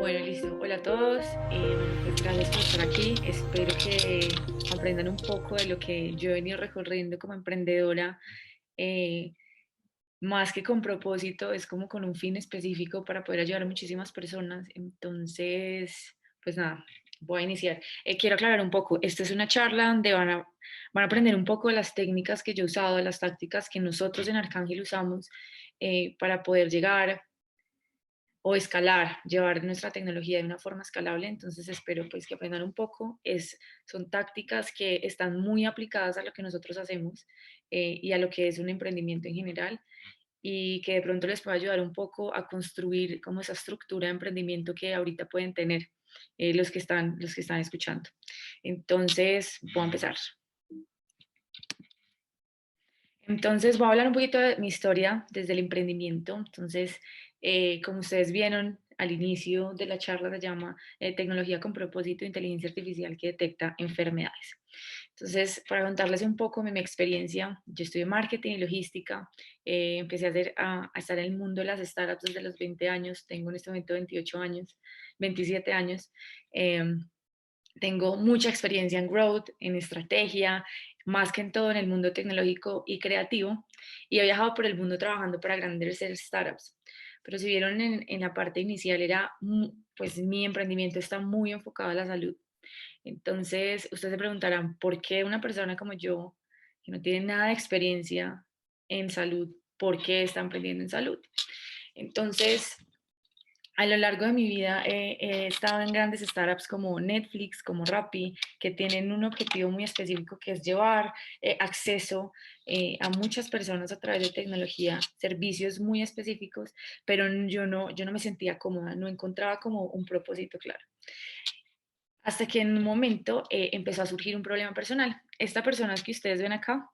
Bueno, listo. Hola a todos. Bueno, pues gracias por estar aquí. Espero que aprendan un poco de lo que yo he venido recorriendo como emprendedora. eh, Más que con propósito, es como con un fin específico para poder ayudar a muchísimas personas. Entonces, pues nada, voy a iniciar. Quiero aclarar un poco. Esta es una charla donde van a aprender un poco de las técnicas que yo he usado, de las tácticas que nosotros en Arcángel usamos para poder llegar o escalar, llevar nuestra tecnología de una forma escalable. Entonces espero pues que aprendan un poco. Son tácticas que están muy aplicadas a lo que nosotros hacemos y a lo que es un emprendimiento en general, y que de pronto les pueda ayudar un poco a construir como esa estructura de emprendimiento que ahorita pueden tener los que están escuchando. Entonces voy a empezar. Entonces, voy a hablar un poquito de mi historia desde el emprendimiento. Entonces, como ustedes vieron al inicio de la charla, se llama Tecnología con propósito, inteligencia artificial que detecta enfermedades. Entonces, para contarles un poco de mi experiencia, yo estudié marketing y logística. Empecé a estar en el mundo de las startups desde los 20 años. Tengo en este momento 28 años, 27 años. Eh, Tengo mucha experiencia en growth, en estrategia, más que en todo en el mundo tecnológico y creativo, y he viajado por el mundo trabajando para grandes startups. Pero si vieron en la parte inicial, pues mi emprendimiento está muy enfocado a la salud. Entonces, ustedes se preguntarán, ¿por qué una persona como yo, que no tiene nada de experiencia en salud, por qué está emprendiendo en salud? Entonces, a lo largo de mi vida he estado en grandes startups como Netflix, como Rappi, que tienen un objetivo muy específico, que es llevar acceso a muchas personas a través de tecnología, servicios muy específicos, pero yo no me sentía cómoda, no encontraba como un propósito claro. Hasta que en un momento empezó a surgir un problema personal. Esta persona que ustedes ven acá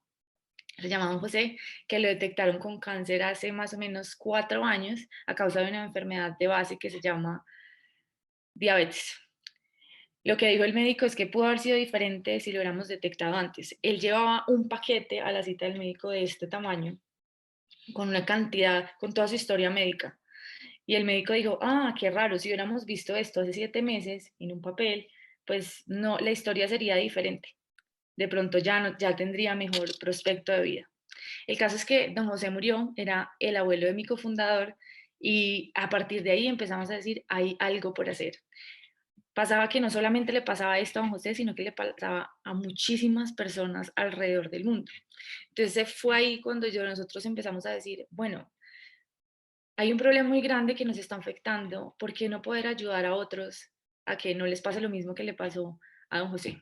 se llamaba José, que lo detectaron con cáncer hace más o menos 4 años a causa de una enfermedad de base que se llama diabetes. Lo que dijo el médico es que pudo haber sido diferente si lo hubiéramos detectado antes. Él llevaba un paquete a la cita del médico de este tamaño, con una cantidad, con toda su historia médica. Y el médico dijo, ah, qué raro, si hubiéramos visto esto hace 7 meses en un papel, pues no, la historia sería diferente. De pronto ya, no, ya tendría mejor prospecto de vida. El caso es que don José murió, era el abuelo de mi cofundador, y a partir de ahí empezamos a decir, hay algo por hacer. Pasaba que no solamente le pasaba esto a don José, sino que le pasaba a muchísimas personas alrededor del mundo. Entonces fue ahí cuando nosotros empezamos a decir, bueno, hay un problema muy grande que nos está afectando, ¿por qué no poder ayudar a otros a que no les pase lo mismo que le pasó a don José?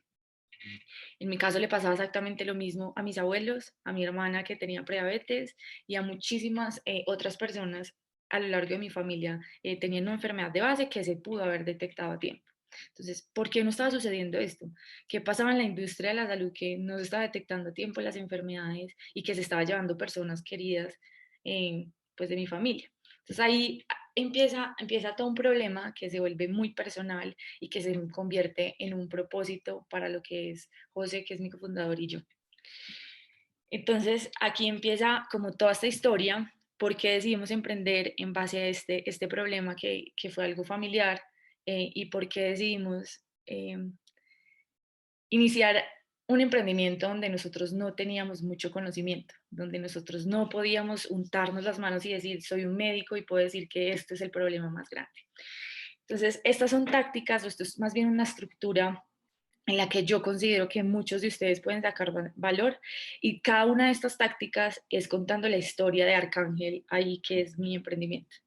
En mi caso le pasaba exactamente lo mismo a mis abuelos, a mi hermana que tenía prediabetes y a muchísimas otras personas a lo largo de mi familia teniendo una enfermedad de base que se pudo haber detectado a tiempo. Entonces, ¿por qué no estaba sucediendo esto? ¿Qué pasaba en la industria de la salud que no se estaba detectando a tiempo las enfermedades y que se estaba llevando personas queridas pues de mi familia? Entonces ahí empieza todo un problema que se vuelve muy personal y que se convierte en un propósito para lo que es José, que es mi cofundador, y yo. Entonces aquí empieza como toda esta historia, por qué decidimos emprender en base a este problema que fue algo familiar, y por qué decidimos iniciar un emprendimiento donde nosotros no teníamos mucho conocimiento, donde nosotros no podíamos untarnos las manos y decir, soy un médico y puedo decir que este es el problema más grande. Entonces, estas son tácticas, o esto es más bien una estructura en la que yo considero que muchos de ustedes pueden sacar valor, y cada una de estas tácticas es contando la historia de Arcángel, ahí que es mi emprendimiento.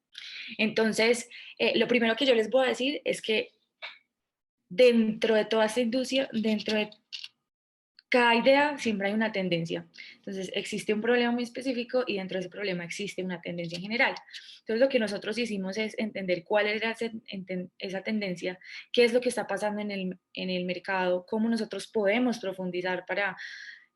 Entonces, lo primero que yo les voy a decir es que dentro de toda esta industria, dentro de cada idea siempre hay una tendencia. Entonces, existe un problema muy específico y dentro de ese problema existe una tendencia en general. Entonces, lo que nosotros hicimos es entender cuál era esa tendencia, qué es lo que está pasando en el mercado, cómo nosotros podemos profundizar para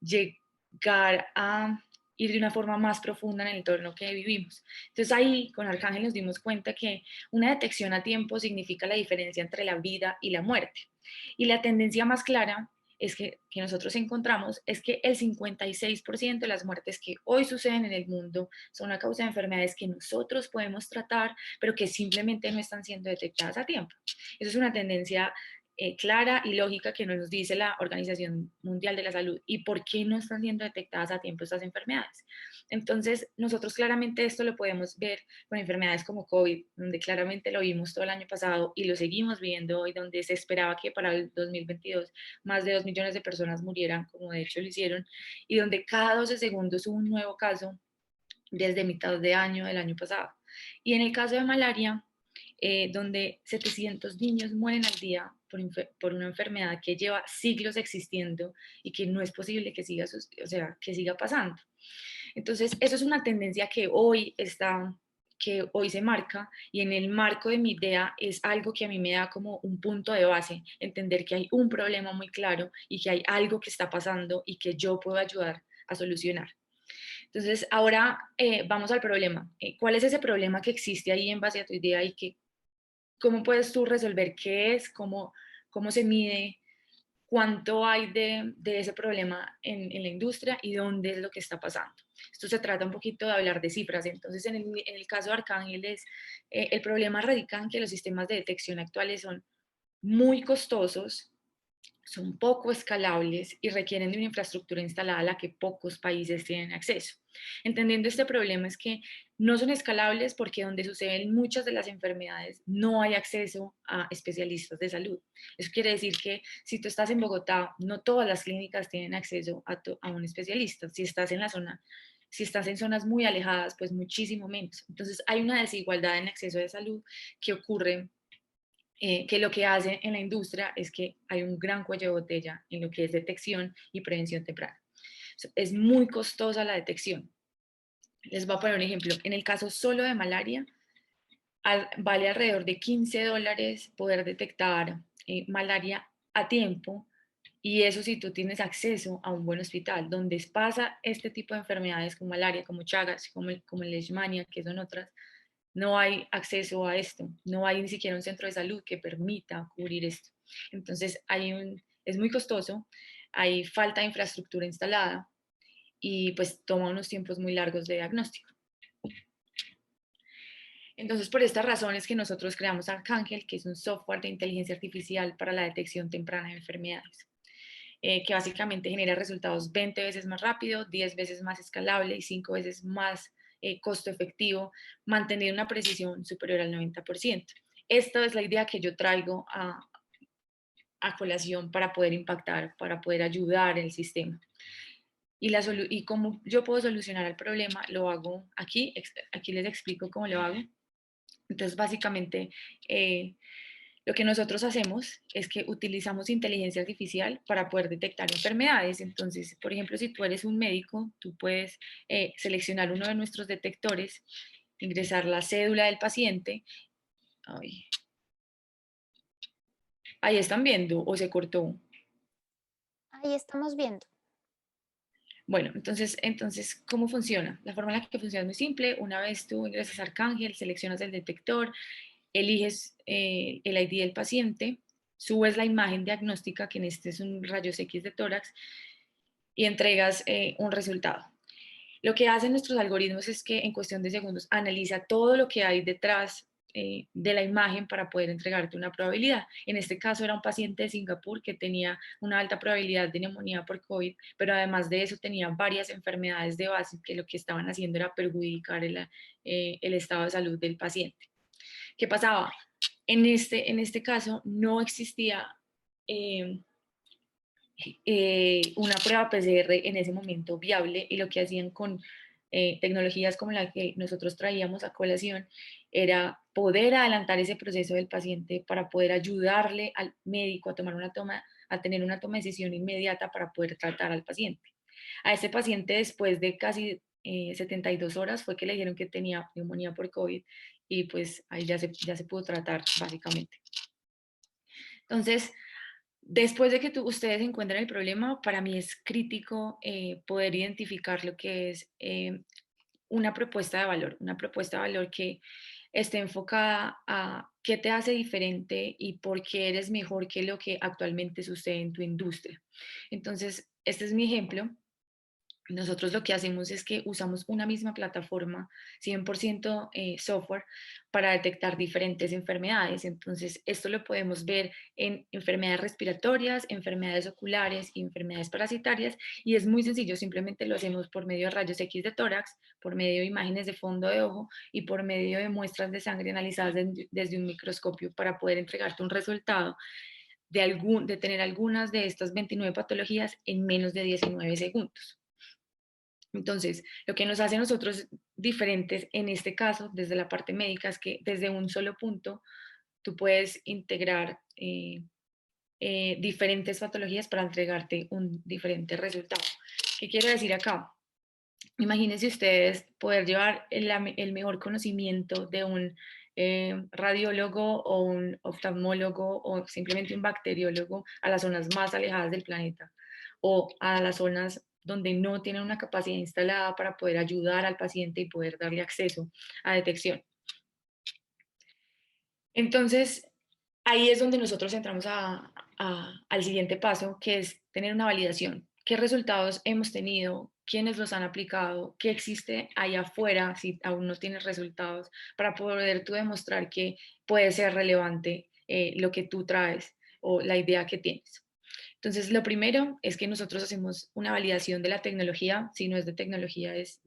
llegar a ir de una forma más profunda en el entorno que vivimos. Entonces ahí con Arcángel nos dimos cuenta que una detección a tiempo significa la diferencia entre la vida y la muerte. Y la tendencia más clara que nosotros encontramos es que el 56% de las muertes que hoy suceden en el mundo son a causa de enfermedades que nosotros podemos tratar, pero que simplemente no están siendo detectadas a tiempo. Eso es una tendencia clara y lógica que nos dice la Organización Mundial de la Salud. ¿Y por qué no están siendo detectadas a tiempo estas enfermedades? Entonces, nosotros claramente esto lo podemos ver con enfermedades como COVID, donde claramente lo vimos todo el año pasado y lo seguimos viendo hoy, donde se esperaba que para el 2022 más de 2 millones de personas murieran, como de hecho lo hicieron, y donde cada 12 segundos hubo un nuevo caso desde mitad de año del año pasado. Y en el caso de malaria, donde 700 niños mueren al día por una enfermedad que lleva siglos existiendo y que no es posible que siga, o sea, que siga pasando. Entonces, eso es una tendencia que hoy se marca, y en el marco de mi idea es algo que a mí me da como un punto de base, entender que hay un problema muy claro y que hay algo que está pasando y que yo puedo ayudar a solucionar. Entonces, ahora vamos al problema. ¿Cuál es ese problema que existe ahí en base a tu idea y cómo puedes tú resolver qué es, cómo se mide, cuánto hay de ese problema en la industria y dónde es lo que está pasando? Esto se trata un poquito de hablar de cifras. Entonces, en el caso de Arcángeles, el problema radica en que los sistemas de detección actuales son muy costosos, son poco escalables y requieren de una infraestructura instalada a la que pocos países tienen acceso. Entendiendo este problema es que no son escalables porque donde suceden muchas de las enfermedades no hay acceso a especialistas de salud. Eso quiere decir que si tú estás en Bogotá, no todas las clínicas tienen acceso a un especialista. Si estás en zonas muy alejadas, pues muchísimo menos. Entonces hay una desigualdad en acceso de salud que ocurre, que lo que hace en la industria es que hay un gran cuello de botella en lo que es detección y prevención temprana. Es muy costosa la detección. Les voy a poner un ejemplo. En el caso solo de malaria, vale alrededor de $15 poder detectar malaria a tiempo, y eso si tú tienes acceso a un buen hospital. Donde pasa este tipo de enfermedades como malaria, como Chagas, como el Leishmania, que son otras, no hay acceso a esto, no hay ni siquiera un centro de salud que permita cubrir esto. Entonces es muy costoso, hay falta de infraestructura instalada y pues toma unos tiempos muy largos de diagnóstico. Entonces, por estas razones que nosotros creamos Arcángel, que es un software de inteligencia artificial para la detección temprana de enfermedades, que básicamente genera resultados 20 veces más rápido, 10 veces más escalable y 5 veces más costo efectivo, mantener una precisión superior al 90%. Esta es la idea que yo traigo a colación para poder impactar, para poder ayudar el sistema. Y cómo yo puedo solucionar el problema, lo hago aquí. Aquí les explico cómo lo hago. Entonces, básicamente, eh, lo que nosotros hacemos es que utilizamos inteligencia artificial para poder detectar enfermedades. Entonces, por ejemplo, si tú eres un médico, tú puedes seleccionar uno de nuestros detectores, ingresar la cédula del paciente. Ay, ahí están viendo o se cortó. Ahí estamos viendo. Bueno, entonces, ¿cómo funciona? La forma en la que funciona es muy simple. Una vez tú ingresas a Arcángel, seleccionas el detector, eliges el ID del paciente, subes la imagen diagnóstica, que en este es un rayos X de tórax, y entregas un resultado. Lo que hacen nuestros algoritmos es que en cuestión de segundos analiza todo lo que hay detrás de la imagen para poder entregarte una probabilidad. En este caso era un paciente de Singapur que tenía una alta probabilidad de neumonía por COVID, pero además de eso tenía varias enfermedades de base que lo que estaban haciendo era perjudicar el estado de salud del paciente. ¿Qué pasaba? En este caso no existía eh, una prueba PCR en ese momento viable, y lo que hacían con tecnologías como la que nosotros traíamos a colación era poder adelantar ese proceso del paciente para poder ayudarle al médico a tener una toma de decisión inmediata para poder tratar al paciente. A ese paciente, después de casi 72 horas, fue que le dijeron que tenía neumonía por COVID, y pues ahí ya se pudo tratar básicamente. Entonces, después de que ustedes encuentren el problema, para mí es crítico poder identificar lo que es una propuesta de valor que esté enfocada a qué te hace diferente y por qué eres mejor que lo que actualmente sucede en tu industria. Entonces, este es mi ejemplo. Nosotros lo que hacemos es que usamos una misma plataforma, 100% software, para detectar diferentes enfermedades. Entonces, esto lo podemos ver en enfermedades respiratorias, enfermedades oculares y enfermedades parasitarias. Y es muy sencillo, simplemente lo hacemos por medio de rayos X de tórax, por medio de imágenes de fondo de ojo y por medio de muestras de sangre analizadas desde un microscopio para poder entregarte un resultado de tener algunas de estas 29 patologías en menos de 19 segundos. Entonces, lo que nos hace a nosotros diferentes en este caso, desde la parte médica, es que desde un solo punto tú puedes integrar diferentes patologías para entregarte un diferente resultado. ¿Qué quiero decir acá? Imagínense ustedes poder llevar el mejor conocimiento de un radiólogo o un oftalmólogo o simplemente un bacteriólogo a las zonas más alejadas del planeta o a las zonas donde no tienen una capacidad instalada para poder ayudar al paciente y poder darle acceso a detección. Entonces, ahí es donde nosotros entramos al siguiente paso, que es tener una validación. ¿Qué resultados hemos tenido? ¿Quiénes los han aplicado? ¿Qué existe allá afuera si aún no tienes resultados? Para poder tú demostrar que puede ser relevante lo que tú traes o la idea que tienes. Entonces, lo primero es que nosotros hacemos una validación de la tecnología. Si no es de tecnología, es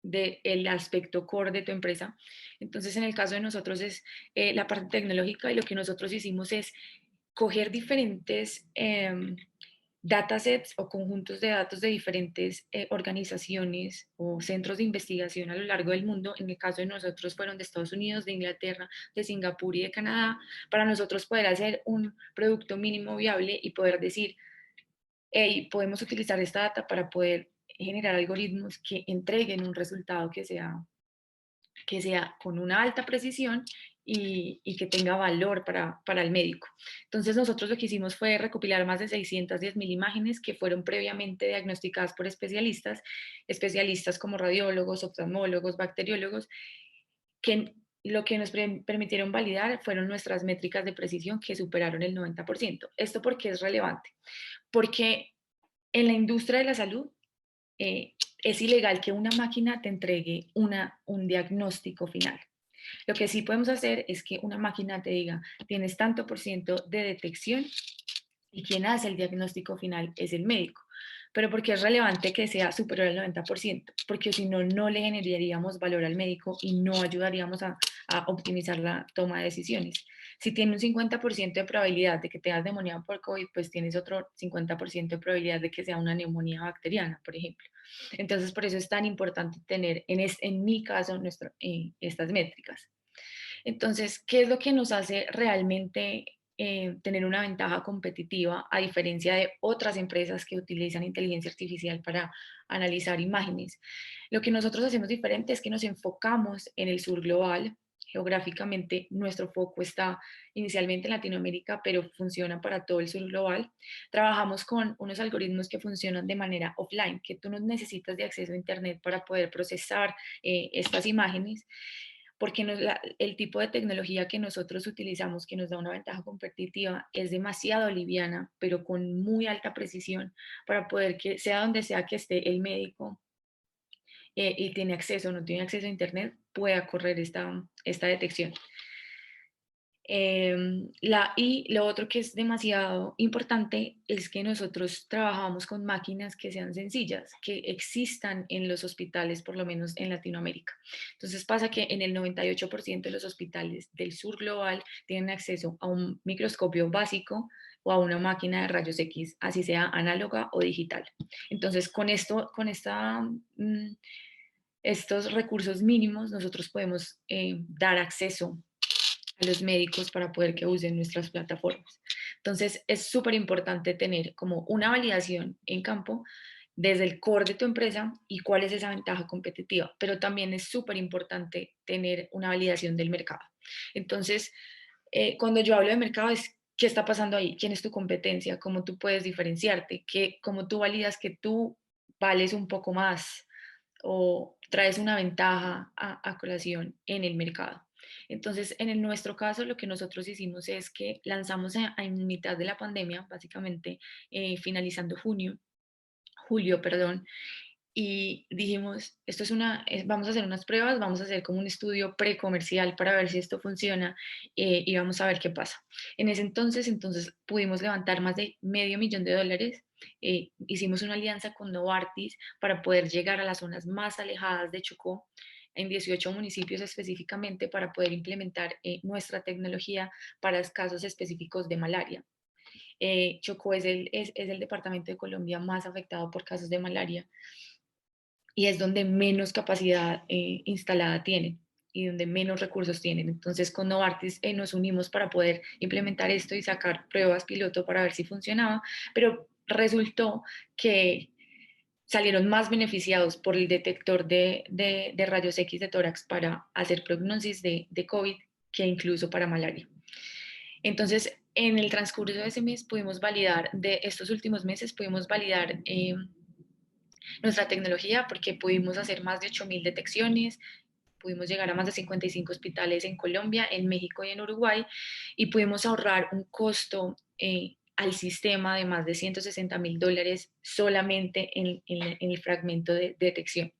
del aspecto core de tu empresa. Entonces, en el caso de nosotros es la parte tecnológica, y lo que nosotros hicimos es coger diferentes datasets o conjuntos de datos de diferentes organizaciones o centros de investigación a lo largo del mundo. En el caso de nosotros fueron de Estados Unidos, de Inglaterra, de Singapur y de Canadá, para nosotros poder hacer un producto mínimo viable y poder decir, hey, podemos utilizar esta data para poder generar algoritmos que entreguen un resultado que sea con una alta precisión y que tenga valor para el médico. Entonces nosotros lo que hicimos fue recopilar más de 610.000 imágenes que fueron previamente diagnosticadas por especialistas como radiólogos, oftalmólogos, bacteriólogos, que lo que nos permitieron validar fueron nuestras métricas de precisión que superaron el 90%. ¿Esto por qué es relevante? Porque en la industria de la salud eh, es ilegal que una máquina te entregue un diagnóstico final. Lo que sí podemos hacer es que una máquina te diga, tienes tanto por ciento de detección, y quien hace el diagnóstico final es el médico. Pero porque es relevante que sea superior al 90%, porque si no, no le generaríamos valor al médico y no ayudaríamos a optimizar la toma de decisiones. Si tiene un 50% de probabilidad de que tengas neumonía por COVID, pues tienes otro 50% de probabilidad de que sea una neumonía bacteriana, por ejemplo. Entonces, por eso es tan importante tener, en mi caso, estas métricas. Entonces, ¿qué es lo que nos hace realmente tener una ventaja competitiva a diferencia de otras empresas que utilizan inteligencia artificial para analizar imágenes? Lo que nosotros hacemos diferente es que nos enfocamos en el sur global. Geográficamente, nuestro foco está inicialmente en Latinoamérica, pero funciona para todo el sur global. Trabajamos con unos algoritmos que funcionan de manera offline, que tú no necesitas de acceso a Internet para poder procesar estas imágenes, porque el tipo de tecnología que nosotros utilizamos, que nos da una ventaja competitiva, es demasiado liviana, pero con muy alta precisión para poder que sea donde sea que esté el médico y tiene acceso o no tiene acceso a Internet, pueda correr esta detección. Y lo otro que es demasiado importante es que nosotros trabajamos con máquinas que sean sencillas, que existan en los hospitales, por lo menos en Latinoamérica. Entonces pasa que en el 98% de los hospitales del sur global tienen acceso a un microscopio básico o a una máquina de rayos X, así sea análoga o digital. Entonces, estos recursos mínimos, nosotros podemos dar acceso a los médicos para poder que usen nuestras plataformas. Entonces, es súper importante tener como una validación en campo desde el core de tu empresa y cuál es esa ventaja competitiva, pero también es súper importante tener una validación del mercado. Entonces, cuando yo hablo de mercado es qué está pasando ahí, quién es tu competencia, cómo tú puedes diferenciarte, cómo tú validas que tú vales un poco más o traes una ventaja a colación en el mercado. Entonces, en nuestro caso, lo que nosotros hicimos es que lanzamos en mitad de la pandemia, básicamente finalizando julio, perdón, y dijimos, vamos a hacer unas pruebas, vamos a hacer como un estudio precomercial para ver si esto funciona y vamos a ver qué pasa. En ese entonces pudimos levantar más de $500,000. Hicimos una alianza con Novartis para poder llegar a las zonas más alejadas de Chocó, en 18 municipios específicamente, para poder implementar nuestra tecnología para casos específicos de malaria. Chocó es el departamento de Colombia más afectado por casos de malaria y es donde menos capacidad instalada tienen y donde menos recursos tienen. Entonces con Novartis nos unimos para poder implementar esto y sacar pruebas piloto para ver si funcionaba, pero resultó que salieron más beneficiados por el detector de rayos X de tórax para hacer prognosis de COVID que incluso para malaria. Entonces, en el transcurso de ese mes pudimos validar, de estos últimos meses pudimos validar nuestra tecnología porque pudimos hacer más de 8.000 detecciones, pudimos llegar a más de 55 hospitales en Colombia, en México y en Uruguay, y pudimos ahorrar un costo al sistema de más de $160,000 solamente en el fragmento de detección.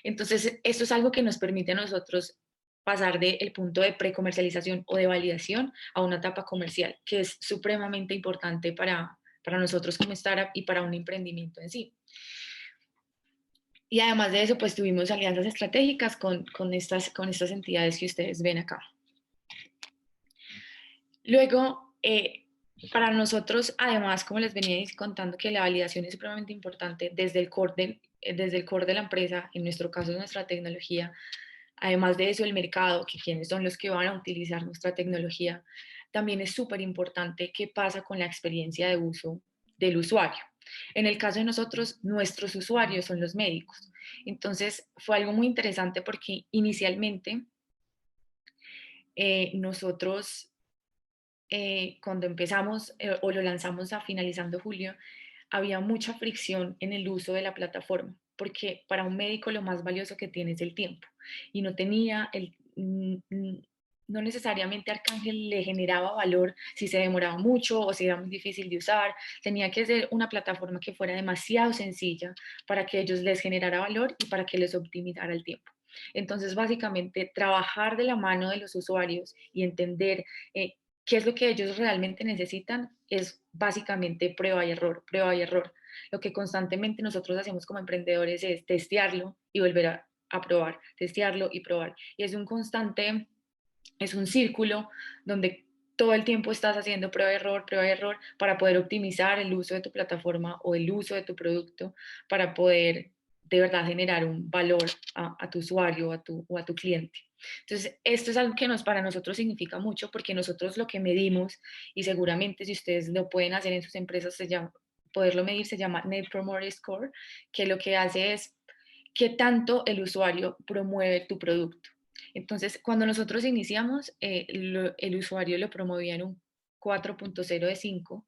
Entonces, esto es algo que nos permite a nosotros pasar del punto de precomercialización o de validación a una etapa comercial, que es supremamente importante para nosotros como startup y para un emprendimiento en sí. Y además de eso, pues tuvimos alianzas estratégicas con estas entidades que ustedes ven acá. Luego, para nosotros, además, como les venía contando, que la validación es supremamente importante desde el core de la empresa, en nuestro caso, nuestra tecnología. Además de eso, el mercado, que quienes son los que van a utilizar nuestra tecnología, también es súper importante qué pasa con la experiencia de uso del usuario. En el caso de nosotros, nuestros usuarios son los médicos. Entonces, fue algo muy interesante porque inicialmente nosotros, cuando empezamos o lo lanzamos a finalizando julio, había mucha fricción en el uso de la plataforma, porque para un médico lo más valioso que tiene es el tiempo, y no tenía no necesariamente Arcángel le generaba valor si se demoraba mucho o si era muy difícil de usar. Tenía que ser una plataforma que fuera demasiado sencilla para que ellos les generara valor y para que les optimizara el tiempo. Entonces, básicamente, trabajar de la mano de los usuarios y entender qué es lo que ellos realmente necesitan es básicamente prueba y error, prueba y error. Lo que constantemente nosotros hacemos como emprendedores es testearlo y volver a probar, testearlo y probar. Y es un círculo donde todo el tiempo estás haciendo prueba y error para poder optimizar el uso de tu plataforma o el uso de tu producto para poder de verdad generar un valor a tu usuario o a tu cliente. Entonces, esto es algo que para nosotros significa mucho porque nosotros lo que medimos, y seguramente si ustedes lo pueden hacer en sus empresas, poderlo medir, se llama Net Promoter Score, que lo que hace es qué tanto el usuario promueve tu producto. Entonces, cuando nosotros iniciamos, el usuario lo promovía en un 4.0 de 5,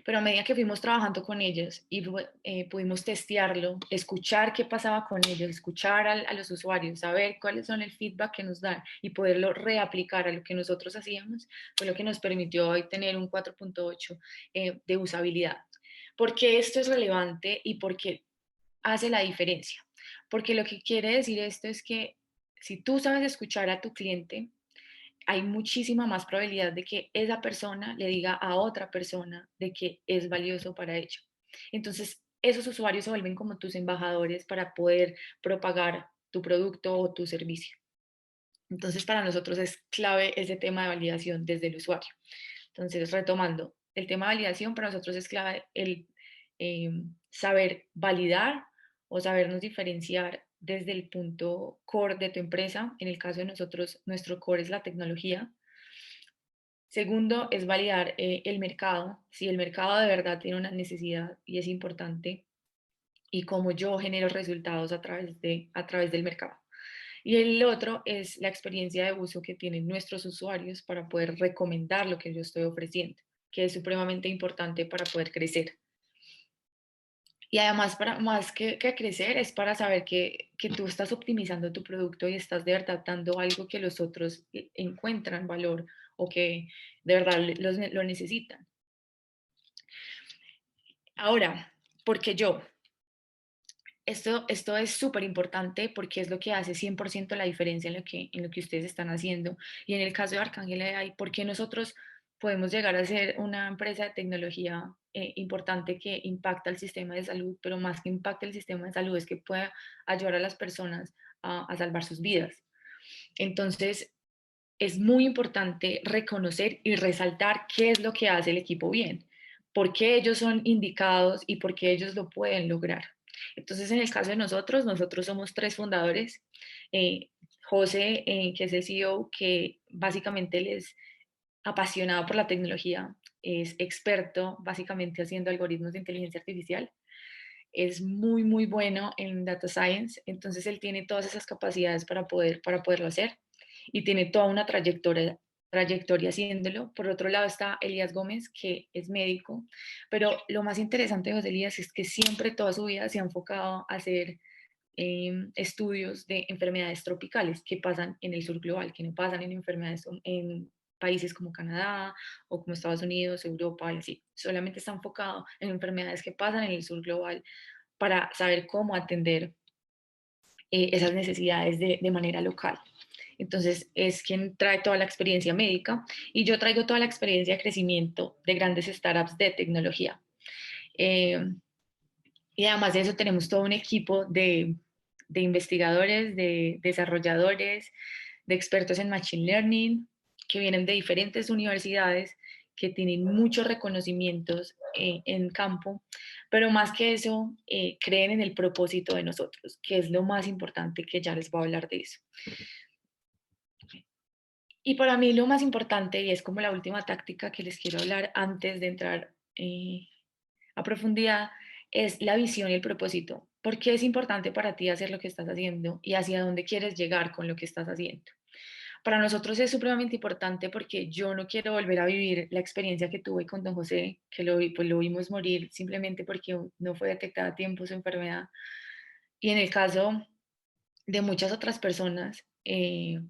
pero a medida que fuimos trabajando con ellos y pudimos testearlo, escuchar qué pasaba con ellos, escuchar a los usuarios, saber cuáles son el feedback que nos dan y poderlo reaplicar a lo que nosotros hacíamos, fue lo que nos permitió hoy tener un 4.8 de usabilidad. ¿Por qué esto es relevante y por qué hace la diferencia? Porque lo que quiere decir esto es que si tú sabes escuchar a tu cliente, hay muchísima más probabilidad de que esa persona le diga a otra persona de que es valioso para ella. Entonces, esos usuarios se vuelven como tus embajadores para poder propagar tu producto o tu servicio. Entonces, para nosotros es clave ese tema de validación desde el usuario. Entonces, retomando, el tema de validación para nosotros es clave el saber validar o sabernos diferenciar desde el punto core de tu empresa. En el caso de nosotros, nuestro core es la tecnología. Segundo, es validar el mercado, si el mercado de verdad tiene una necesidad y es importante, y cómo yo genero resultados a través del mercado. Y el otro es la experiencia de uso que tienen nuestros usuarios para poder recomendar lo que yo estoy ofreciendo, que es supremamente importante para poder crecer. Y además, para, más que crecer, es para saber que tú estás optimizando tu producto y estás de verdad dando algo que los otros encuentran valor o que de verdad lo necesitan. Ahora, porque yo, esto es súper importante porque es lo que hace 100% la diferencia en lo que ustedes están haciendo. Y en el caso de Arcángel AI, ¿por qué nosotros podemos llegar a ser una empresa de tecnología importante que impacta el sistema de salud, pero más que impacta el sistema de salud es que pueda ayudar a las personas a salvar sus vidas? Entonces, es muy importante reconocer y resaltar qué es lo que hace el equipo bien, por qué ellos son indicados y por qué ellos lo pueden lograr. Entonces, en el caso de nosotros, nosotros somos tres fundadores. Eh, José, que es el CEO, que básicamente él es apasionado por la tecnología, es experto básicamente haciendo algoritmos de inteligencia artificial, es muy, muy bueno en data science, entonces él tiene todas esas capacidades para poderlo hacer y tiene toda una trayectoria haciéndolo. Por otro lado está Elías Gómez, que es médico, pero lo más interesante de José Elías es que siempre toda su vida se ha enfocado a hacer estudios de enfermedades tropicales que pasan en el sur global, que no pasan en enfermedades en países como Canadá o como Estados Unidos, Europa, y así. Solamente está enfocado en enfermedades que pasan en el sur global para saber cómo atender esas necesidades de manera local. Entonces es quien trae toda la experiencia médica y yo traigo toda la experiencia de crecimiento de grandes startups de tecnología. Eh, y además de eso tenemos todo un equipo de investigadores, de desarrolladores, de expertos en Machine Learning, que vienen de diferentes universidades, que tienen muchos reconocimientos en campo, pero más que eso, creen en el propósito de nosotros, que es lo más importante, que ya les voy a hablar de eso. Y para mí lo más importante, y es como la última táctica que les quiero hablar antes de entrar a profundidad, es la visión y el propósito. ¿Por qué es importante para ti hacer lo que estás haciendo y hacia dónde quieres llegar con lo que estás haciendo? Para nosotros es supremamente importante porque yo no quiero volver a vivir la experiencia que tuve con don José, que pues lo vimos morir simplemente porque no fue detectada a tiempo su enfermedad. Y en el caso de muchas otras personas,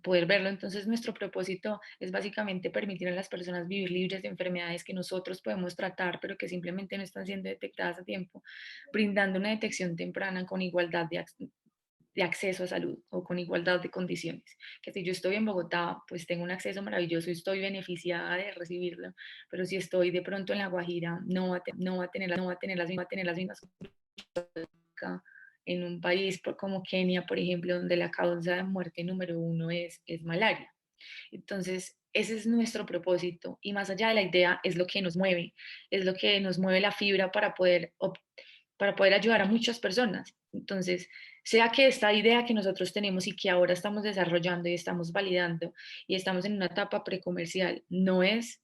poder verlo. Entonces, nuestro propósito es básicamente permitir a las personas vivir libres de enfermedades que nosotros podemos tratar, pero que simplemente no están siendo detectadas a tiempo, brindando una detección temprana con igualdad de acceso a salud o con igualdad de condiciones. Que si yo estoy en Bogotá, pues tengo un acceso maravilloso y estoy beneficiada de recibirlo, pero si estoy de pronto en La Guajira, no va a tener, no va a tener las mismas en un país como Kenia, por ejemplo, donde la causa de muerte número uno es malaria. Entonces, ese es nuestro propósito y más allá de la idea es lo que nos mueve, es lo que nos mueve la fibra para poder ayudar a muchas personas. Entonces, sea que esta idea que nosotros tenemos y que ahora estamos desarrollando y estamos validando y estamos en una etapa precomercial, no es,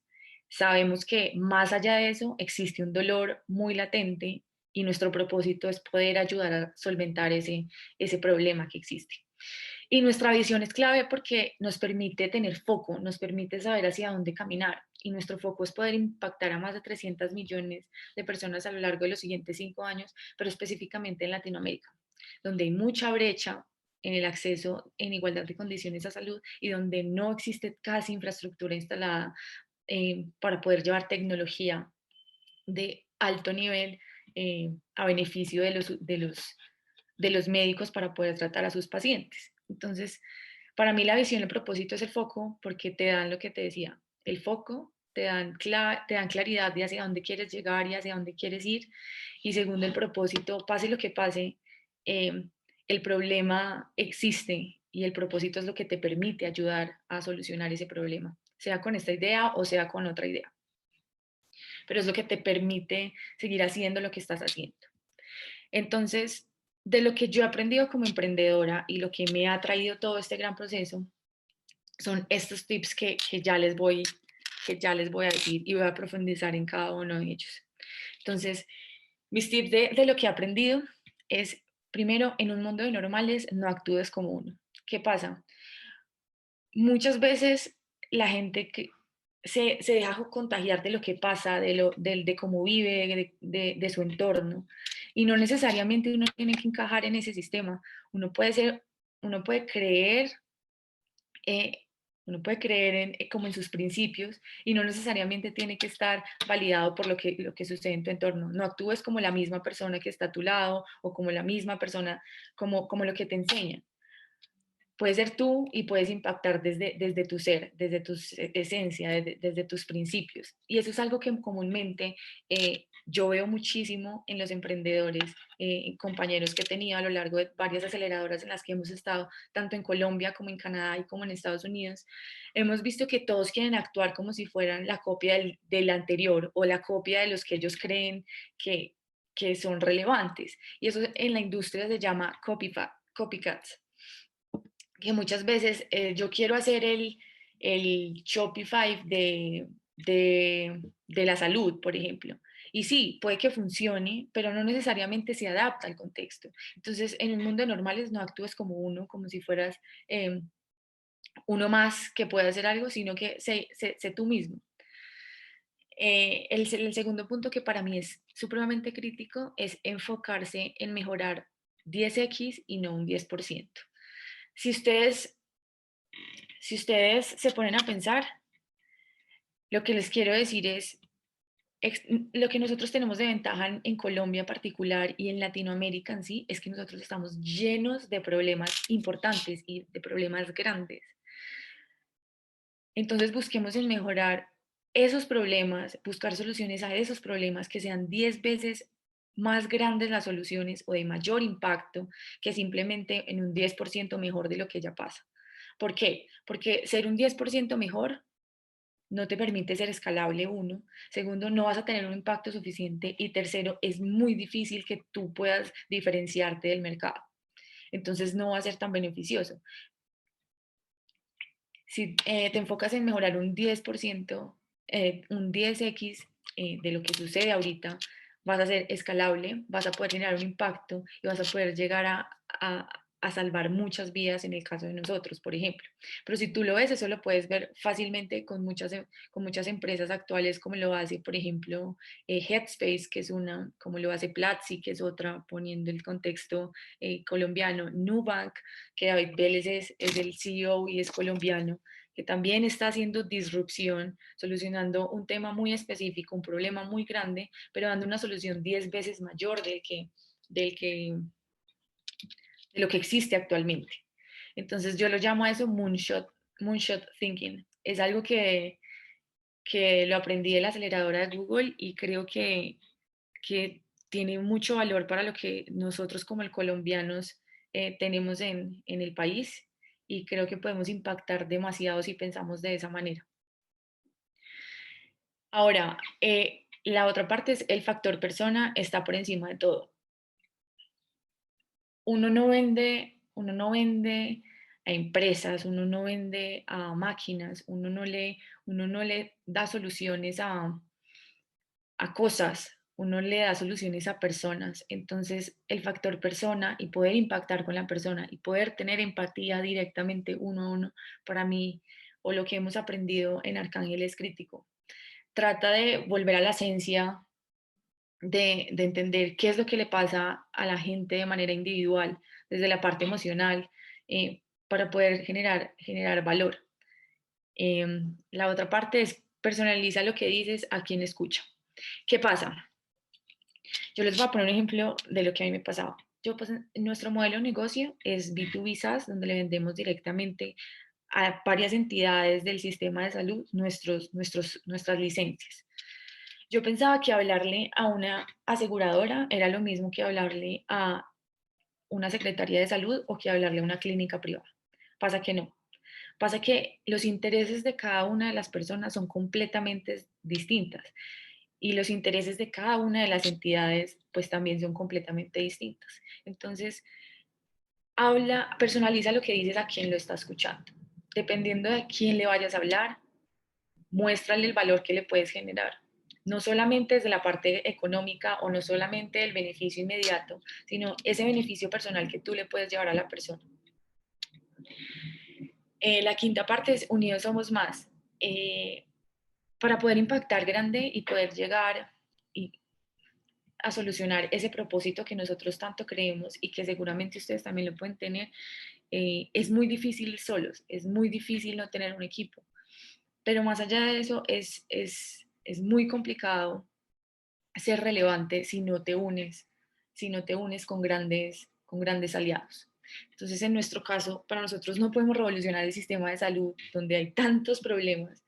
sabemos que más allá de eso existe un dolor muy latente y nuestro propósito es poder ayudar a solventar ese problema que existe. Y nuestra visión es clave porque nos permite tener foco, nos permite saber hacia dónde caminar. Y nuestro foco es poder impactar a más de 300 millones de personas a lo largo de los siguientes 5 años, pero específicamente en Latinoamérica, donde hay mucha brecha en el acceso en igualdad de condiciones a salud y donde no existe casi infraestructura instalada para poder llevar tecnología de alto nivel a beneficio de los médicos para poder tratar a sus pacientes. Entonces, para mí la visión, el propósito es el foco porque te dan lo que te decía, el foco, te dan claridad de hacia dónde quieres llegar y hacia dónde quieres ir. Y segundo, el propósito, pase lo que pase, eh, el problema existe y el propósito es lo que te permite ayudar a solucionar ese problema, sea con esta idea o sea con otra idea. Pero es lo que te permite seguir haciendo lo que estás haciendo. Entonces, de lo que yo he aprendido como emprendedora y lo que me ha traído todo este gran proceso, son estos tips que ya les voy a decir y voy a profundizar en cada uno de ellos. Entonces, mis tips de lo que he aprendido es, primero, en un mundo de normales, no actúes como uno. ¿Qué pasa? Muchas veces la gente que se deja contagiar de lo que pasa, de cómo vive, de su entorno. Y no necesariamente uno tiene que encajar en ese sistema. Uno puede creer, eh, como en sus principios y no necesariamente tiene que estar validado por lo que sucede en tu entorno. No actúes como la misma persona que está a tu lado o como la misma persona, como lo que te enseña. Puedes ser tú y puedes impactar desde tu ser, desde tu esencia, desde tus principios. Y eso es algo que comúnmente yo veo muchísimo en los emprendedores, compañeros que he tenido a lo largo de varias aceleradoras en las que hemos estado, tanto en Colombia como en Canadá y como en Estados Unidos. Hemos visto que todos quieren actuar como si fueran la copia del anterior o la copia de los que ellos creen que son relevantes. Y eso en la industria se llama copycats, que muchas veces yo quiero hacer el Shopify de la salud, por ejemplo. Y sí, puede que funcione, pero no necesariamente se adapta al contexto. Entonces, en el mundo de normales no actúes como uno, como si fueras uno más que puede hacer algo, sino que sé tú mismo. El segundo punto que para mí es supremamente crítico es enfocarse en mejorar 10x y no un 10%. Si ustedes Si ustedes se ponen a pensar, lo que les quiero decir es, lo que nosotros tenemos de ventaja en Colombia en particular y en Latinoamérica en sí, es que nosotros estamos llenos de problemas importantes y de problemas grandes. Entonces busquemos en mejorar esos problemas, buscar soluciones a esos problemas que sean 10 veces más grandes las soluciones o de mayor impacto que simplemente en un 10% mejor de lo que ya pasa. ¿Por qué? Porque ser un 10% mejor no te permite ser escalable, uno. Segundo, no vas a tener un impacto suficiente. Y tercero, es muy difícil que tú puedas diferenciarte del mercado. Entonces no va a ser tan beneficioso. Si te enfocas en mejorar un 10%, un 10x de lo que sucede ahorita, vas a ser escalable, vas a poder generar un impacto y vas a poder llegar a salvar muchas vidas en el caso de nosotros, por ejemplo. Pero si tú lo ves, eso lo puedes ver fácilmente con muchas empresas actuales, como lo hace, por ejemplo, Headspace, que es una, como lo hace Platzi, que es otra, poniendo el contexto colombiano, Nubank, que David Vélez es el CEO y es colombiano, que también está haciendo disrupción, solucionando un tema muy específico, un problema muy grande, pero dando una solución 10 veces mayor del que, de lo que existe actualmente. Entonces yo lo llamo a eso moonshot thinking. Es algo que lo aprendí de la aceleradora de Google y creo que tiene mucho valor para lo que nosotros como colombianos tenemos en el país y creo que podemos impactar demasiado si pensamos de esa manera. Ahora, la otra parte es el factor persona está por encima de todo. Uno no vende a empresas, uno no vende a máquinas, uno no le da soluciones a cosas, uno le da soluciones a personas. Entonces, el factor persona y poder impactar con la persona y poder tener empatía directamente uno a uno, para mí, o lo que hemos aprendido en Arcángel es crítico. Trata de volver a la esencia de entender qué es lo que le pasa a la gente de manera individual, desde la parte emocional, para poder generar valor. La otra parte es personaliza lo que dices a quien escucha. ¿Qué pasa? Yo les voy a poner un ejemplo de lo que a mí me pasaba. Pues, nuestro modelo de negocio es B2B SaaS, donde le vendemos directamente a varias entidades del sistema de salud nuestras licencias. Yo pensaba que hablarle a una aseguradora era lo mismo que hablarle a una secretaría de salud o que hablarle a una clínica privada. Pasa que no. Pasa que los intereses de cada una de las personas son completamente distintas y los intereses de cada una de las entidades pues también son completamente distintos. Entonces, personaliza lo que dices a quien lo está escuchando. Dependiendo de quién le vayas a hablar, muéstrale el valor que le puedes generar. No solamente desde la parte económica o no solamente el beneficio inmediato, sino ese beneficio personal que tú le puedes llevar a la persona. La quinta parte es unidos somos más. Para poder impactar grande y poder llegar y a solucionar ese propósito que nosotros tanto creemos y que seguramente ustedes también lo pueden tener, es muy difícil solos, es muy difícil no tener un equipo. Pero más allá de eso, es muy complicado ser relevante si no te unes, si no te unes con grandes aliados. Entonces, en nuestro caso, para nosotros no podemos revolucionar el sistema de salud donde hay tantos problemas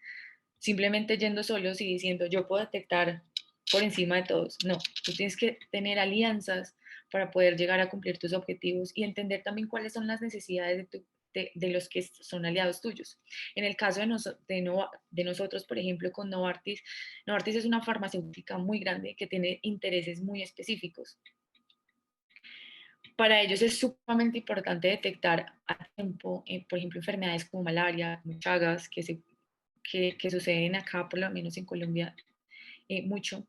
simplemente yendo solos y diciendo yo puedo detectar por encima de todos. No, tú tienes que tener alianzas para poder llegar a cumplir tus objetivos y entender también cuáles son las necesidades de los que son aliados tuyos. En el caso de nosotros, por ejemplo, con Novartis, Novartis es una farmacéutica muy grande que tiene intereses muy específicos. Para ellos es sumamente importante detectar a tiempo, por ejemplo, enfermedades como malaria, como Chagas, que suceden acá, por lo menos en Colombia, mucho,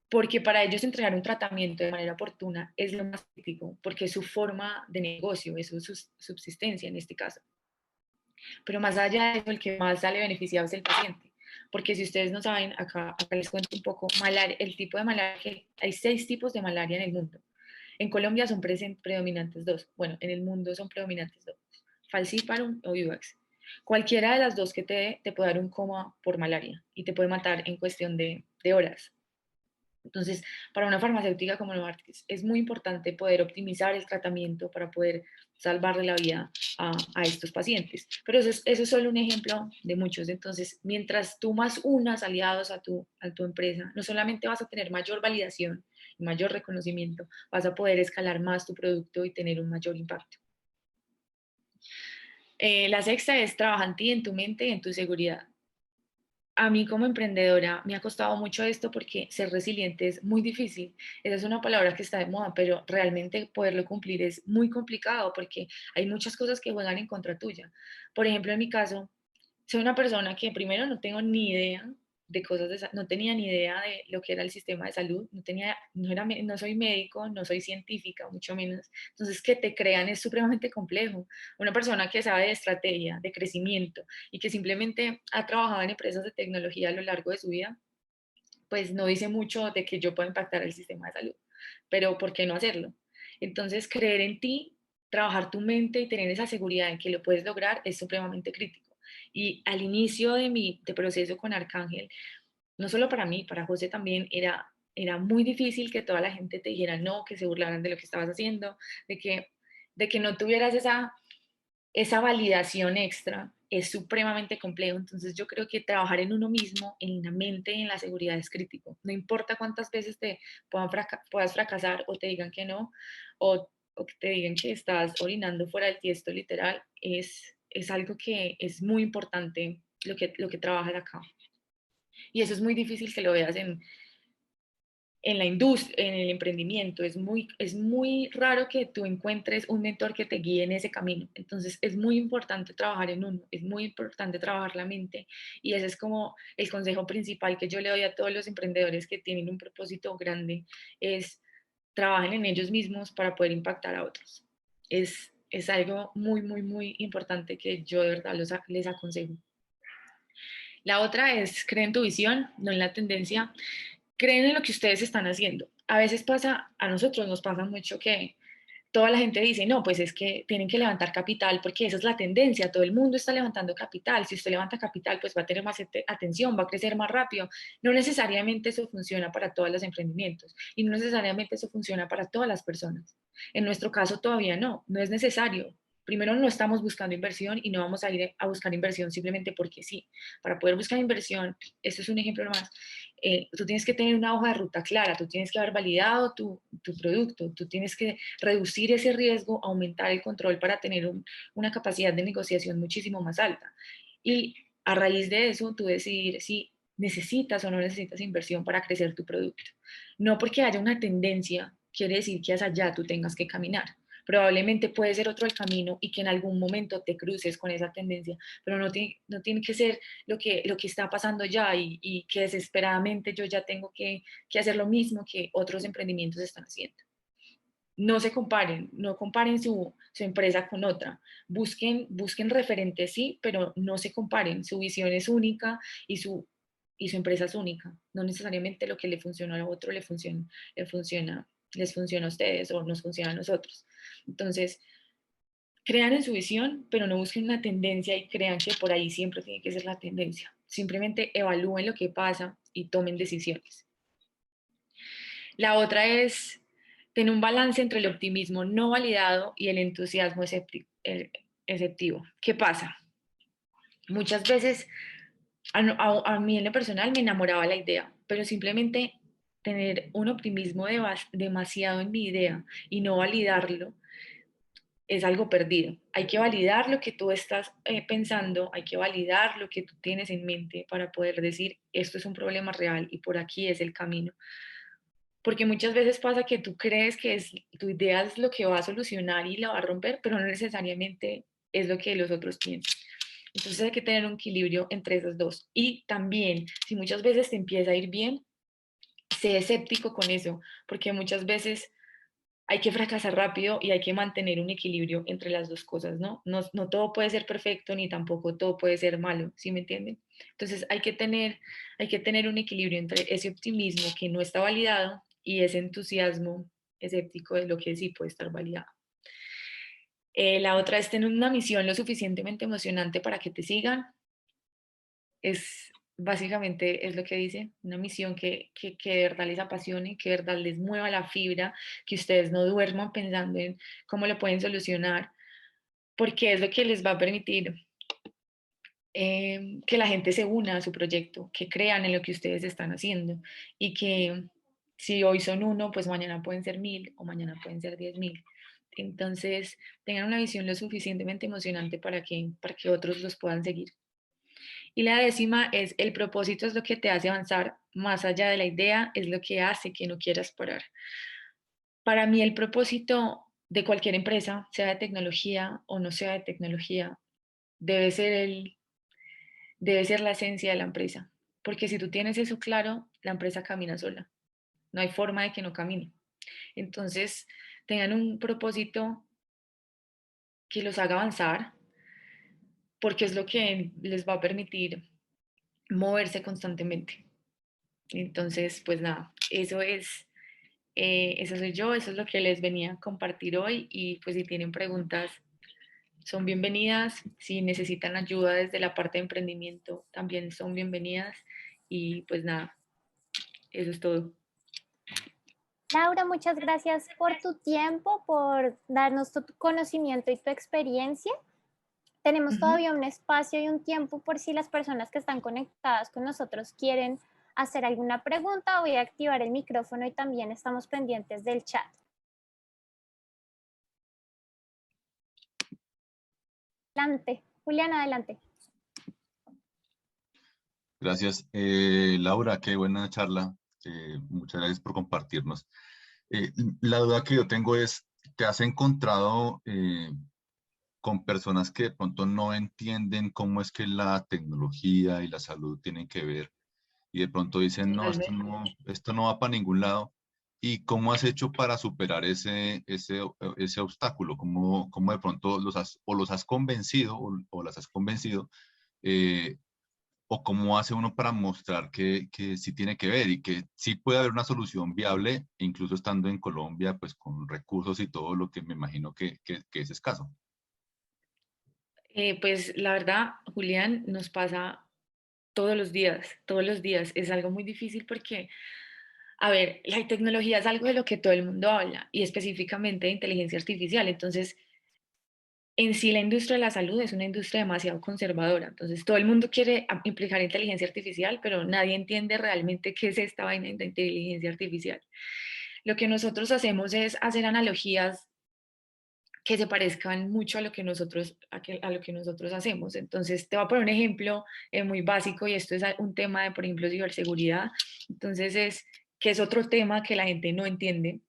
porque para ellos entregar un tratamiento de manera oportuna es lo más crítico, porque es su forma de negocio, es su subsistencia en este caso. Pero más allá de eso, el que más sale beneficiado es el paciente. Porque si ustedes no saben, acá les cuento un poco, malaria, el tipo de malaria, que hay 6 tipos de malaria en el mundo. En Colombia son predominantes 2. Bueno, en el mundo son predominantes 2. Falciparum o Vivax. Cualquiera de las dos que te dé, te puede dar un coma por malaria y te puede matar en cuestión de horas. Entonces, para una farmacéutica como Novartis es muy importante poder optimizar el tratamiento para poder salvarle la vida a estos pacientes. Pero eso es solo un ejemplo de muchos. Entonces, mientras tú más unas aliados a tu empresa, no solamente vas a tener mayor validación y mayor reconocimiento, vas a poder escalar más tu producto y tener un mayor impacto. La sexta es trabaja en ti, en tu mente y en tu seguridad. A mí como emprendedora me ha costado mucho esto porque ser resiliente es muy difícil. Esa es una palabra que está de moda, pero realmente poderlo cumplir es muy complicado porque hay muchas cosas que juegan en contra tuya. Por ejemplo, en mi caso, soy una persona que primero no tengo ni idea de cosas no tenía ni idea de lo que era el sistema de salud, no soy médico, no soy científica, mucho menos. Entonces, que te crean es supremamente complejo. Una persona que sabe de estrategia, de crecimiento y que simplemente ha trabajado en empresas de tecnología a lo largo de su vida, pues no dice mucho de que yo pueda impactar el sistema de salud. Pero ¿por qué no hacerlo? Entonces, creer en ti, trabajar tu mente y tener esa seguridad en que lo puedes lograr es supremamente crítico. Y al inicio de proceso con Arcángel, no solo para mí, para José también era muy difícil que toda la gente te dijera no, que se burlaran de lo que estabas haciendo, de que, de que no tuvieras esa validación extra es supremamente complejo. Entonces yo creo que trabajar en uno mismo, en la mente y en la seguridad es crítico. No importa cuántas veces puedas fracasar o te digan que no, o que te digan que estás orinando fuera del tiesto literal, es algo que es muy importante lo que trabajas acá. Y eso es muy difícil que lo veas en la industria, en el emprendimiento. Es muy raro que tú encuentres un mentor que te guíe en ese camino. Entonces es muy importante trabajar en uno, es muy importante trabajar la mente y ese es como el consejo principal que yo le doy a todos los emprendedores que tienen un propósito grande, es trabajen en ellos mismos para poder impactar a otros. Es algo muy, muy, muy importante que yo de verdad les aconsejo. La otra es creen en tu visión, no en la tendencia. Creen en lo que ustedes están haciendo. A veces a nosotros nos pasa mucho que toda la gente dice, no, pues es que tienen que levantar capital porque esa es la tendencia, todo el mundo está levantando capital, si usted levanta capital, pues va a tener más atención, va a crecer más rápido. No necesariamente eso funciona para todos los emprendimientos y no necesariamente eso funciona para todas las personas. En nuestro caso todavía no es necesario. Primero no estamos buscando inversión y no vamos a ir a buscar inversión simplemente porque sí. Para poder buscar inversión, esto es un ejemplo más, tú tienes que tener una hoja de ruta clara, tú tienes que haber validado tu producto, tú tienes que reducir ese riesgo, aumentar el control para tener una capacidad de negociación muchísimo más alta. Y a raíz de eso, tú decidir si necesitas o no necesitas inversión para crecer tu producto. No porque haya una tendencia, quiere decir que hacia allá tú tengas que caminar. Probablemente puede ser otro el camino y que en algún momento te cruces con esa tendencia, pero no tiene que ser lo que está pasando ya y que desesperadamente yo ya tengo que hacer lo mismo que otros emprendimientos están haciendo. No se comparen, no comparen su empresa con otra. Busquen referentes, sí, pero no se comparen. Su visión es única y y su empresa es única. No necesariamente lo que le funciona a otro le funciona, les funciona a ustedes o nos funciona a nosotros. Entonces, crean en su visión, pero no busquen una tendencia y crean que por ahí siempre tiene que ser la tendencia. Simplemente evalúen lo que pasa y tomen decisiones. La otra es tener un balance entre el optimismo no validado y el entusiasmo esceptivo. ¿Qué pasa? Muchas veces a mí en lo personal me enamoraba la idea, pero simplemente tener un optimismo demasiado en mi idea y no validarlo es algo perdido. Hay que validar lo que tú estás pensando, hay que validar lo que tú tienes en mente para poder decir, esto es un problema real y por aquí es el camino. Porque muchas veces pasa que tú crees que tu idea es lo que va a solucionar y la va a romper, pero no necesariamente es lo que los otros piensan. Entonces hay que tener un equilibrio entre esos dos. Y también, si muchas veces te empieza a ir bien, sé escéptico con eso, porque muchas veces hay que fracasar rápido y hay que mantener un equilibrio entre las dos cosas, ¿no? No todo puede ser perfecto ni tampoco todo puede ser malo, ¿sí me entienden? Entonces hay que tener un equilibrio entre ese optimismo que no está validado y ese entusiasmo escéptico de lo que sí puede estar validado. La otra es tener una misión lo suficientemente emocionante para que te sigan. Es básicamente es lo que dice, una misión que de verdad les apasione, que de verdad les mueva la fibra, que ustedes no duerman pensando en cómo lo pueden solucionar, porque es lo que les va a permitir que la gente se una a su proyecto, que crean en lo que ustedes están haciendo y que si hoy son uno, pues mañana pueden ser 1000 o mañana pueden ser 10.000. Entonces, tengan una visión lo suficientemente emocionante para que otros los puedan seguir. Y la décima es el propósito es lo que te hace avanzar más allá de la idea, es lo que hace que no quieras parar. Para mí el propósito de cualquier empresa, sea de tecnología o no sea de tecnología, debe ser, debe ser la esencia de la empresa. Porque si tú tienes eso claro, la empresa camina sola. No hay forma de que no camine. Entonces, tengan un propósito que los haga avanzar, porque es lo que les va a permitir moverse constantemente. Entonces, pues nada, eso soy yo, eso es lo que les venía a compartir hoy y pues si tienen preguntas, son bienvenidas. Si necesitan ayuda desde la parte de emprendimiento, también son bienvenidas y pues nada, eso es todo. Laura, muchas gracias por tu tiempo, por darnos tu conocimiento y tu experiencia. Tenemos Ujú. todavía un espacio y un tiempo por si las personas que están conectadas con nosotros quieren hacer alguna pregunta. Voy a activar el micrófono y también estamos pendientes del chat. Adelante, Julián, adelante. Gracias. Laura, qué buena charla. Muchas gracias por compartirnos. La duda que yo tengo es, ¿te has encontrado con personas que de pronto no entienden cómo es que la tecnología y la salud tienen que ver y de pronto dicen, no, Totalmente. esto no va para ningún lado? ¿Y cómo has hecho para superar ese obstáculo? ¿Cómo de pronto los has convencido o las has convencido? eh, ¿O cómo hace uno para mostrar que sí tiene que ver y que sí puede haber una solución viable, incluso estando en Colombia, pues con recursos y todo lo que me imagino que es escaso? Pues la verdad, Julián, nos pasa todos los días. Es algo muy difícil porque, a ver, la tecnología es algo de lo que todo el mundo habla y específicamente de inteligencia artificial. Entonces, en sí la industria de la salud es una industria demasiado conservadora. Entonces, todo el mundo quiere implicar inteligencia artificial, pero nadie entiende realmente qué es esta vaina de inteligencia artificial. Lo que nosotros hacemos es hacer analogías que se parezcan mucho a lo que a lo que nosotros hacemos. Entonces, te voy a poner un ejemplo muy básico y esto es un tema de, por ejemplo, ciberseguridad. Entonces, que es otro tema que la gente no entiende.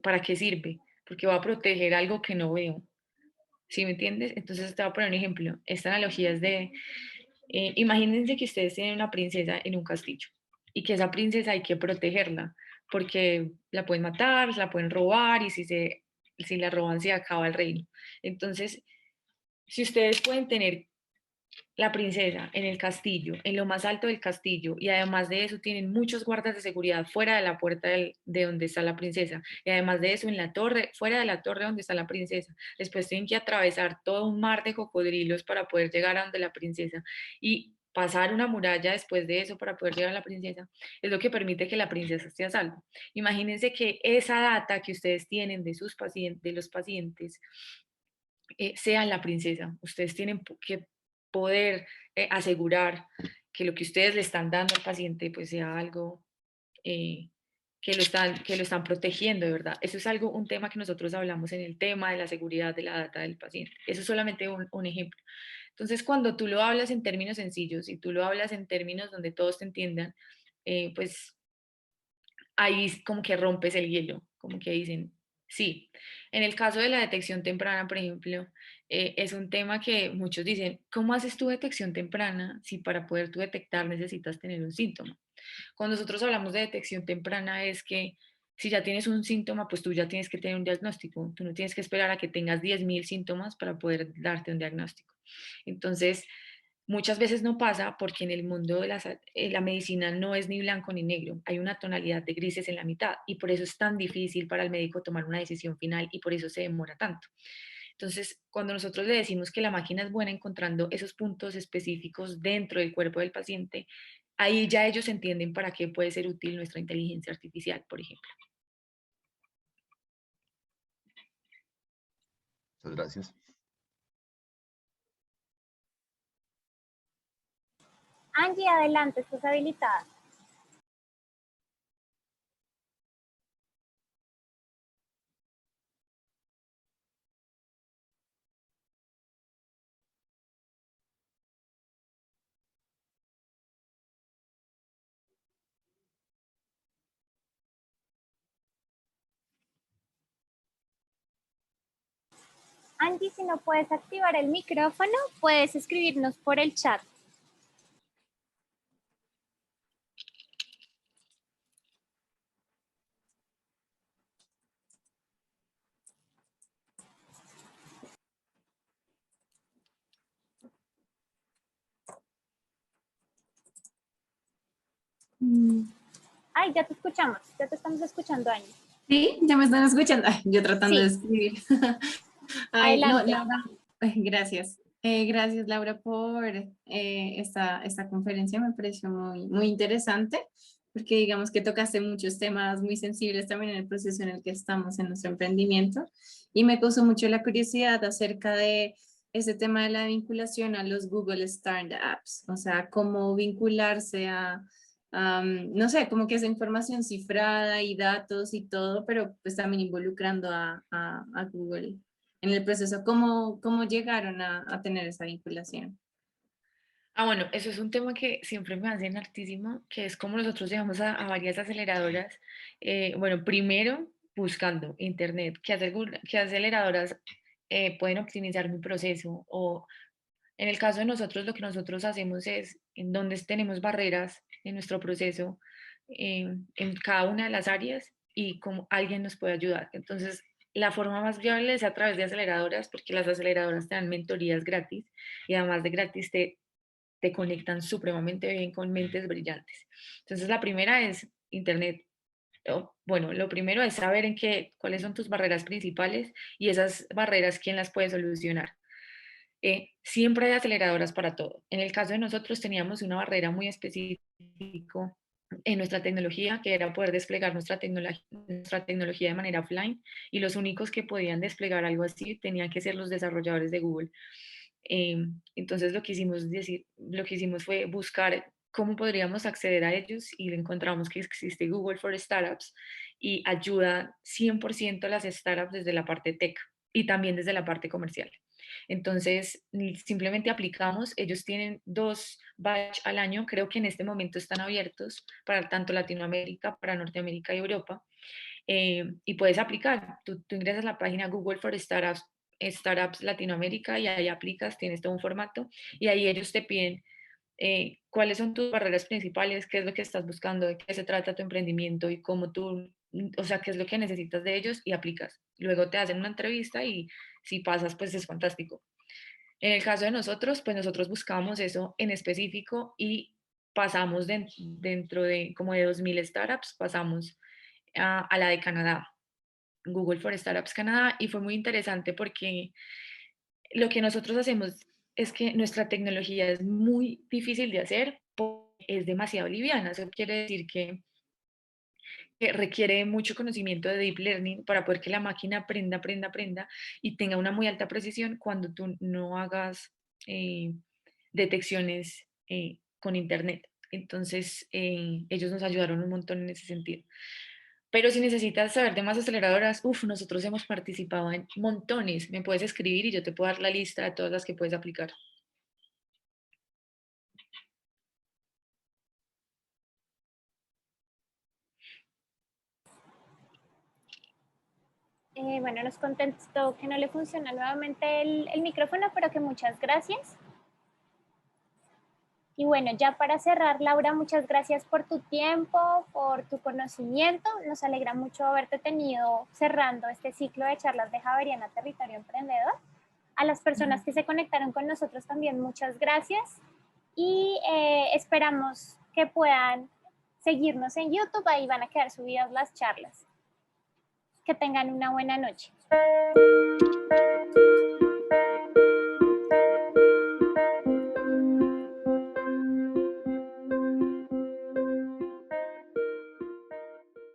¿Para qué sirve? Porque va a proteger algo que no veo. ¿Sí me entiendes? Entonces te voy a poner un ejemplo. Esta analogía es de, imagínense que ustedes tienen una princesa en un castillo y que esa princesa hay que protegerla porque la pueden matar, la pueden robar y si la roban se acaba el reino. Entonces, si ustedes pueden tener la princesa en el castillo, en lo más alto del castillo, y además de eso tienen muchos guardas de seguridad fuera de la puerta de donde está la princesa, y además de eso en la torre, fuera de la torre donde está la princesa. Después tienen que atravesar todo un mar de cocodrilos para poder llegar a donde la princesa y pasar una muralla después de eso para poder llegar a la princesa, es lo que permite que la princesa esté a salvo. Imagínense que esa data que ustedes tienen de sus pacientes, de los pacientes, sean la princesa. Ustedes tienen que poder asegurar que lo que ustedes le están dando al paciente pues sea algo eh, que lo están protegiendo, de verdad. Eso es algo, un tema que nosotros hablamos en el tema de la seguridad de la data del paciente. Eso es solamente un ejemplo. Entonces, cuando tú lo hablas en términos sencillos y tú lo hablas en términos donde todos te entiendan, pues ahí como que rompes el hielo, como que dicen, sí. En el caso de la detección temprana, por ejemplo, es un tema que muchos dicen, ¿cómo haces tu detección temprana si para poder tú detectar necesitas tener un síntoma? Cuando nosotros hablamos de detección temprana es que si ya tienes un síntoma, pues tú ya tienes que tener un diagnóstico. Tú no tienes que esperar a que tengas 10.000 síntomas para poder darte un diagnóstico. Entonces, muchas veces no pasa porque en el mundo de la medicina no es ni blanco ni negro, hay una tonalidad de grises en la mitad y por eso es tan difícil para el médico tomar una decisión final y por eso se demora tanto. Entonces, cuando nosotros le decimos que la máquina es buena encontrando esos puntos específicos dentro del cuerpo del paciente, ahí ya ellos entienden para qué puede ser útil nuestra inteligencia artificial, por ejemplo. Muchas gracias. Angie, adelante, estás habilitada. Angie, si no puedes activar el micrófono, puedes escribirnos por el chat. Ay, ya te escuchamos, ya te estamos escuchando, Angie. Sí, ya me están escuchando. Ay, yo tratando de Sí. escribir. Ay, no, Adelante. Laura, gracias. Gracias, Laura, por esta conferencia. Me pareció muy interesante porque digamos que tocaste muchos temas muy sensibles también en el proceso en el que estamos en nuestro emprendimiento y me causó mucho la curiosidad acerca de ese tema de la vinculación a los Google Startups, o sea, cómo vincularse a no sé, como que esa información cifrada y datos y todo, pero pues también involucrando a Google en el proceso. ¿Cómo llegaron a tener esa vinculación? Bueno, eso es un tema que siempre me hacen hartísimo, que es como nosotros llegamos a varias aceleradoras. Bueno, primero buscando internet, qué aceleradoras pueden optimizar mi proceso o en el caso de nosotros, lo que nosotros hacemos es, en donde tenemos barreras en nuestro proceso, en cada una de las áreas y cómo alguien nos puede ayudar. Entonces, la forma más viable es a través de aceleradoras, porque las aceleradoras te dan mentorías gratis y además de gratis te conectan supremamente bien con mentes brillantes. Entonces, la primera es Internet. Bueno, lo primero es saber cuáles son tus barreras principales y esas barreras, quién las puede solucionar. Siempre hay aceleradoras para todo. En el caso de nosotros teníamos una barrera muy específica en nuestra tecnología, que era poder desplegar nuestra tecnología de manera offline, y los únicos que podían desplegar algo así tenían que ser los desarrolladores de Google. Entonces lo que hicimos fue buscar cómo podríamos acceder a ellos y encontramos que existe Google for Startups y ayuda 100% a las startups desde la parte tech y también desde la parte comercial. Entonces, simplemente aplicamos, ellos tienen 2 batch al año, creo que en este momento están abiertos para tanto Latinoamérica, para Norteamérica y Europa, y puedes aplicar. Tú ingresas a la página Google for Startups, Startups Latinoamérica y ahí aplicas, tienes todo un formato y ahí ellos te piden cuáles son tus barreras principales, qué es lo que estás buscando, de qué se trata tu emprendimiento y cómo tú, o sea, qué es lo que necesitas de ellos y aplicas. Luego te hacen una entrevista y si pasas, pues es fantástico. En el caso de nosotros, pues nosotros buscábamos eso en específico y pasamos dentro de como de 2000 startups, pasamos a la de Canadá, Google for Startups Canadá, y fue muy interesante porque lo que nosotros hacemos es que nuestra tecnología es muy difícil de hacer porque es demasiado liviana. Eso quiere decir que requiere mucho conocimiento de deep learning para poder que la máquina aprenda y tenga una muy alta precisión cuando tú no hagas detecciones con Internet. Entonces, ellos nos ayudaron un montón en ese sentido. Pero si necesitas saber de más aceleradoras, nosotros hemos participado en montones. Me puedes escribir y yo te puedo dar la lista de todas las que puedes aplicar. Bueno, nos contestó que no le funciona nuevamente el micrófono, pero que muchas gracias. Y bueno, ya para cerrar, Laura, muchas gracias por tu tiempo, por tu conocimiento. Nos alegra mucho haberte tenido cerrando este ciclo de charlas de Javeriana Territorio Emprendedor. A las personas que se conectaron con nosotros también, muchas gracias. Y esperamos que puedan seguirnos en YouTube. Ahí van a quedar subidas las charlas. Que tengan una buena noche.